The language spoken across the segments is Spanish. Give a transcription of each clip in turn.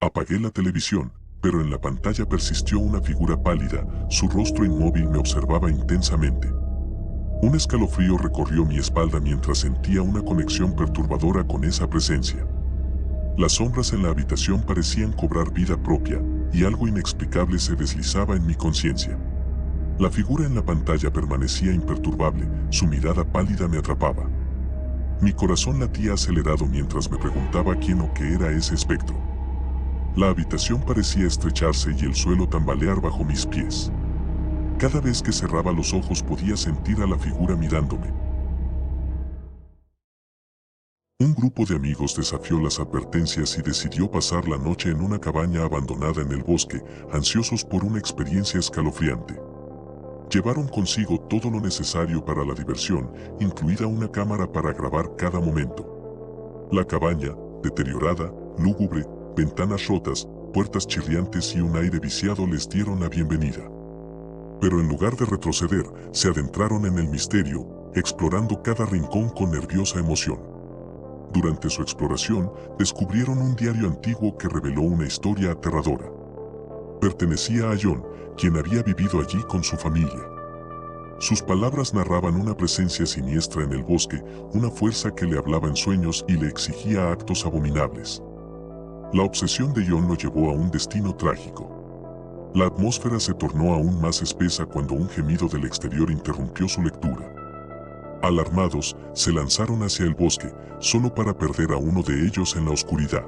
Apagué la televisión, pero en la pantalla persistió una figura pálida, su rostro inmóvil me observaba intensamente. Un escalofrío recorrió mi espalda mientras sentía una conexión perturbadora con esa presencia. Las sombras en la habitación parecían cobrar vida propia, y algo inexplicable se deslizaba en mi conciencia. La figura en la pantalla permanecía imperturbable, su mirada pálida me atrapaba. Mi corazón latía acelerado mientras me preguntaba quién o qué era ese espectro. La habitación parecía estrecharse y el suelo tambalear bajo mis pies. Cada vez que cerraba los ojos podía sentir a la figura mirándome. Un grupo de amigos desafió las advertencias y decidió pasar la noche en una cabaña abandonada en el bosque, ansiosos por una experiencia escalofriante. Llevaron consigo todo lo necesario para la diversión, incluida una cámara para grabar cada momento. La cabaña, deteriorada, lúgubre, ventanas rotas, puertas chirriantes y un aire viciado les dieron la bienvenida. Pero en lugar de retroceder, se adentraron en el misterio, explorando cada rincón con nerviosa emoción. Durante su exploración, descubrieron un diario antiguo que reveló una historia aterradora. Pertenecía a John, quien había vivido allí con su familia. Sus palabras narraban una presencia siniestra en el bosque, una fuerza que le hablaba en sueños y le exigía actos abominables. La obsesión de John lo llevó a un destino trágico. La atmósfera se tornó aún más espesa cuando un gemido del exterior interrumpió su lectura. Alarmados, se lanzaron hacia el bosque, solo para perder a uno de ellos en la oscuridad.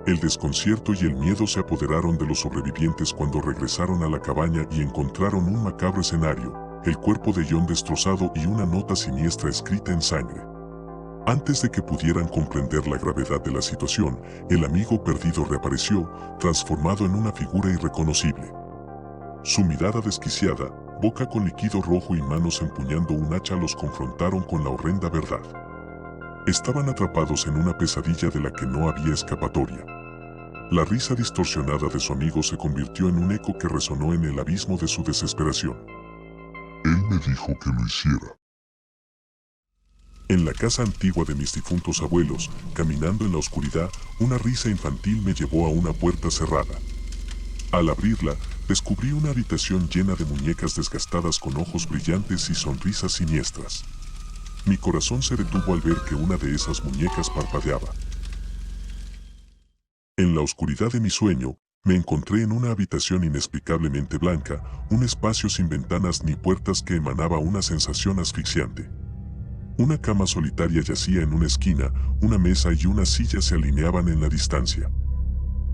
El desconcierto y el miedo se apoderaron de los sobrevivientes cuando regresaron a la cabaña y encontraron un macabro escenario, el cuerpo de John destrozado y una nota siniestra escrita en sangre. Antes de que pudieran comprender la gravedad de la situación, el amigo perdido reapareció, transformado en una figura irreconocible. Su mirada desquiciada, boca con líquido rojo y manos empuñando un hacha los confrontaron con la horrenda verdad. Estaban atrapados en una pesadilla de la que no había escapatoria. La risa distorsionada de su amigo se convirtió en un eco que resonó en el abismo de su desesperación. Él me dijo que lo hiciera. En la casa antigua de mis difuntos abuelos, caminando en la oscuridad, una risa infantil me llevó a una puerta cerrada. Al abrirla, descubrí una habitación llena de muñecas desgastadas con ojos brillantes y sonrisas siniestras. Mi corazón se detuvo al ver que una de esas muñecas parpadeaba. En la oscuridad de mi sueño, me encontré en una habitación inexplicablemente blanca, un espacio sin ventanas ni puertas que emanaba una sensación asfixiante. Una cama solitaria yacía en una esquina, una mesa y una silla se alineaban en la distancia.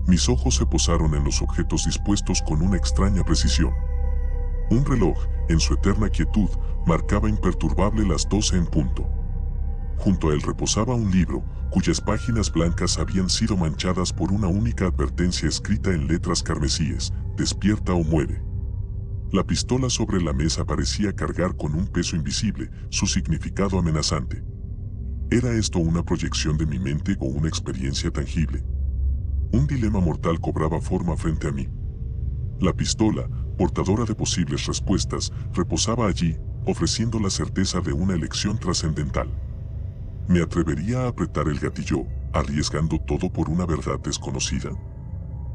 Mis ojos se posaron en los objetos dispuestos con una extraña precisión. Un reloj, en su eterna quietud, marcaba imperturbable las 12 en punto. Junto a él reposaba un libro, cuyas páginas blancas habían sido manchadas por una única advertencia escrita en letras carmesíes: despierta o muere. La pistola sobre la mesa parecía cargar con un peso invisible, su significado amenazante. ¿Era esto una proyección de mi mente o una experiencia tangible? Un dilema mortal cobraba forma frente a mí. La pistola, portadora de posibles respuestas, reposaba allí, ofreciendo la certeza de una elección trascendental. ¿Me atrevería a apretar el gatillo, arriesgando todo por una verdad desconocida?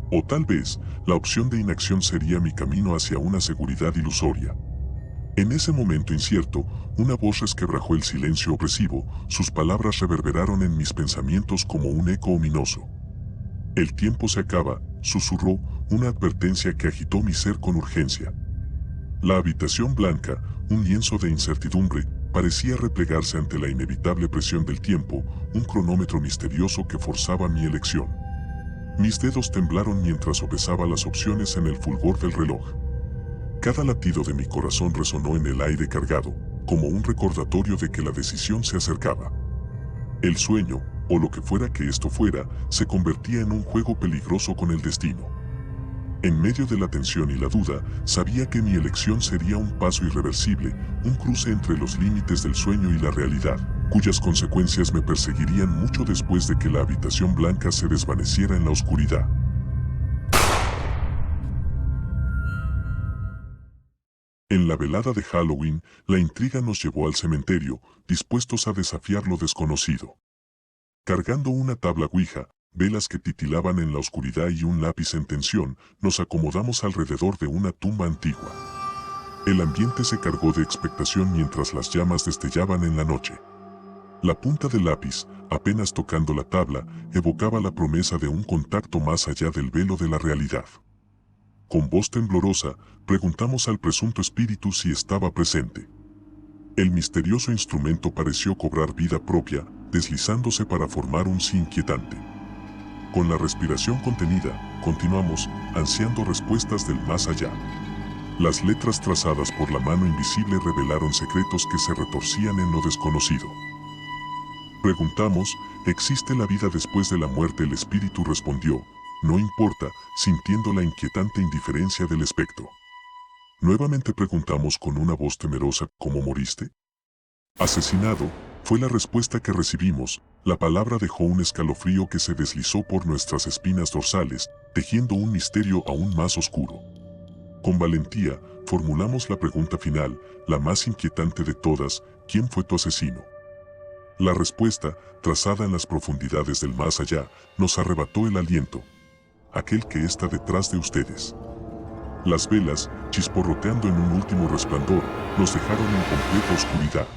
O tal vez, la opción de inacción sería mi camino hacia una seguridad ilusoria. En ese momento incierto, una voz resquebrajó el silencio opresivo, sus palabras reverberaron en mis pensamientos como un eco ominoso. El tiempo se acaba, susurró, una advertencia que agitó mi ser con urgencia. La habitación blanca, un lienzo de incertidumbre, parecía replegarse ante la inevitable presión del tiempo, un cronómetro misterioso que forzaba mi elección. Mis dedos temblaron mientras sopesaba las opciones en el fulgor del reloj. Cada latido de mi corazón resonó en el aire cargado, como un recordatorio de que la decisión se acercaba. El sueño, o lo que fuera que esto fuera, se convertía en un juego peligroso con el destino. En medio de la tensión y la duda, sabía que mi elección sería un paso irreversible, un cruce entre los límites del sueño y la realidad, cuyas consecuencias me perseguirían mucho después de que la habitación blanca se desvaneciera en la oscuridad. En la velada de Halloween, la intriga nos llevó al cementerio, dispuestos a desafiar lo desconocido. Cargando una tabla Ouija, velas que titilaban en la oscuridad y un lápiz en tensión, nos acomodamos alrededor de una tumba antigua. El ambiente se cargó de expectación mientras las llamas destellaban en la noche. La punta del lápiz, apenas tocando la tabla, evocaba la promesa de un contacto más allá del velo de la realidad. Con voz temblorosa, preguntamos al presunto espíritu si estaba presente. El misterioso instrumento pareció cobrar vida propia, deslizándose para formar un sí inquietante. Con la respiración contenida, continuamos, ansiando respuestas del más allá. Las letras trazadas por la mano invisible revelaron secretos que se retorcían en lo desconocido. Preguntamos, ¿existe la vida después de la muerte? El espíritu respondió, no importa, sintiendo la inquietante indiferencia del espectro. Nuevamente preguntamos con una voz temerosa, ¿cómo moriste? Asesinado, fue la respuesta que recibimos. La palabra dejó un escalofrío que se deslizó por nuestras espinas dorsales, tejiendo un misterio aún más oscuro. Con valentía, formulamos la pregunta final, la más inquietante de todas, ¿quién fue tu asesino? La respuesta, trazada en las profundidades del más allá, nos arrebató el aliento. Aquel que está detrás de ustedes. Las velas, chisporroteando en un último resplandor, nos dejaron en completa oscuridad.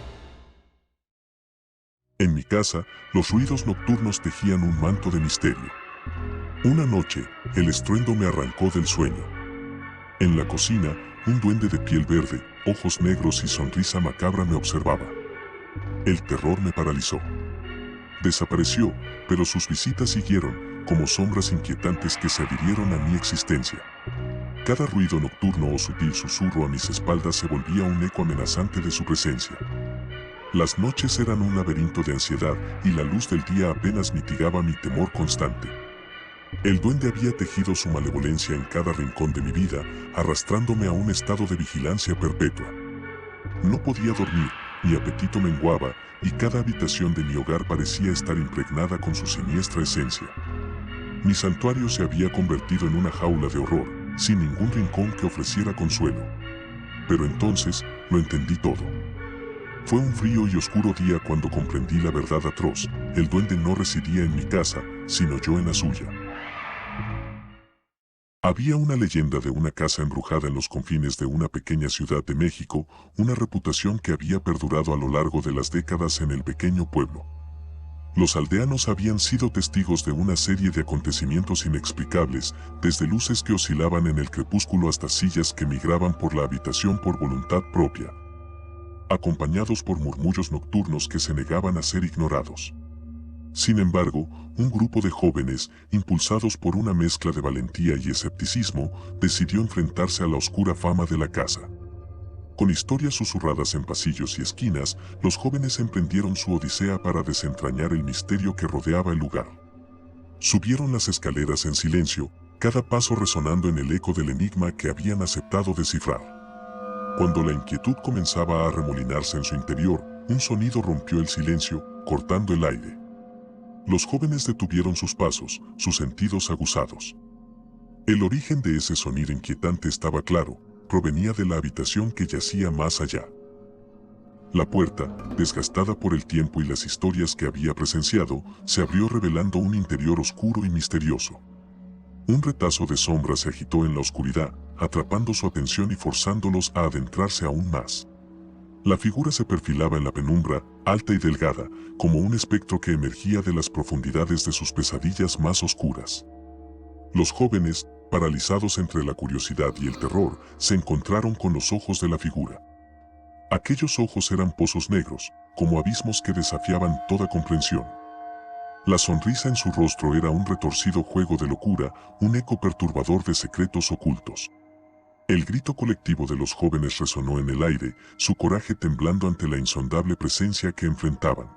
En mi casa, los ruidos nocturnos tejían un manto de misterio. Una noche, el estruendo me arrancó del sueño. En la cocina, un duende de piel verde, ojos negros y sonrisa macabra me observaba. El terror me paralizó. Desapareció, pero sus visitas siguieron, como sombras inquietantes que se adhirieron a mi existencia. Cada ruido nocturno o sutil susurro a mis espaldas se volvía un eco amenazante de su presencia. Las noches eran un laberinto de ansiedad y la luz del día apenas mitigaba mi temor constante. El duende había tejido su malevolencia en cada rincón de mi vida, arrastrándome a un estado de vigilancia perpetua. No podía dormir, mi apetito menguaba, y cada habitación de mi hogar parecía estar impregnada con su siniestra esencia. Mi santuario se había convertido en una jaula de horror, sin ningún rincón que ofreciera consuelo. Pero entonces, lo entendí todo. Fue un frío y oscuro día cuando comprendí la verdad atroz. El duende no residía en mi casa, sino yo en la suya. Había una leyenda de una casa embrujada en los confines de una pequeña ciudad de México, una reputación que había perdurado a lo largo de las décadas en el pequeño pueblo. Los aldeanos habían sido testigos de una serie de acontecimientos inexplicables, desde luces que oscilaban en el crepúsculo hasta sillas que migraban por la habitación por voluntad propia, acompañados por murmullos nocturnos que se negaban a ser ignorados. Sin embargo, un grupo de jóvenes, impulsados por una mezcla de valentía y escepticismo, decidió enfrentarse a la oscura fama de la casa. Con historias susurradas en pasillos y esquinas, los jóvenes emprendieron su odisea para desentrañar el misterio que rodeaba el lugar. Subieron las escaleras en silencio, cada paso resonando en el eco del enigma que habían aceptado descifrar. Cuando la inquietud comenzaba a arremolinarse en su interior, un sonido rompió el silencio, cortando el aire. Los jóvenes detuvieron sus pasos, sus sentidos aguzados. El origen de ese sonido inquietante estaba claro, provenía de la habitación que yacía más allá. La puerta, desgastada por el tiempo y las historias que había presenciado, se abrió revelando un interior oscuro y misterioso. Un retazo de sombra se agitó en la oscuridad, atrapando su atención y forzándolos a adentrarse aún más. La figura se perfilaba en la penumbra, alta y delgada, como un espectro que emergía de las profundidades de sus pesadillas más oscuras. Los jóvenes, paralizados entre la curiosidad y el terror, se encontraron con los ojos de la figura. Aquellos ojos eran pozos negros, como abismos que desafiaban toda comprensión. La sonrisa en su rostro era un retorcido juego de locura, un eco perturbador de secretos ocultos. El grito colectivo de los jóvenes resonó en el aire, su coraje temblando ante la insondable presencia que enfrentaban.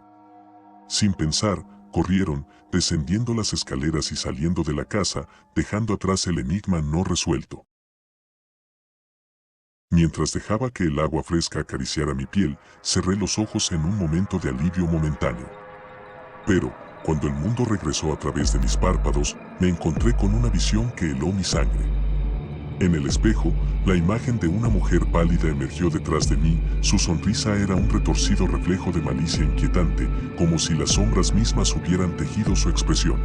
Sin pensar, corrieron, descendiendo las escaleras y saliendo de la casa, dejando atrás el enigma no resuelto. Mientras dejaba que el agua fresca acariciara mi piel, cerré los ojos en un momento de alivio momentáneo. Pero, cuando el mundo regresó a través de mis párpados, me encontré con una visión que heló mi sangre. En el espejo, la imagen de una mujer pálida emergió detrás de mí, su sonrisa era un retorcido reflejo de malicia inquietante, como si las sombras mismas hubieran tejido su expresión.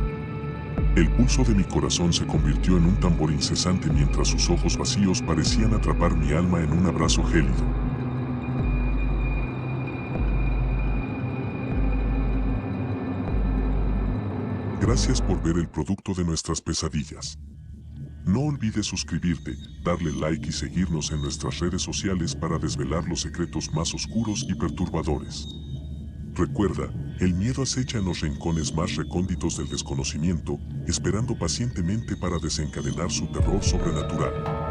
El pulso de mi corazón se convirtió en un tambor incesante mientras sus ojos vacíos parecían atrapar mi alma en un abrazo gélido. Gracias por ver el producto de nuestras pesadillas. No olvides suscribirte, darle like y seguirnos en nuestras redes sociales para desvelar los secretos más oscuros y perturbadores. Recuerda, el miedo acecha en los rincones más recónditos del desconocimiento, esperando pacientemente para desencadenar su terror sobrenatural.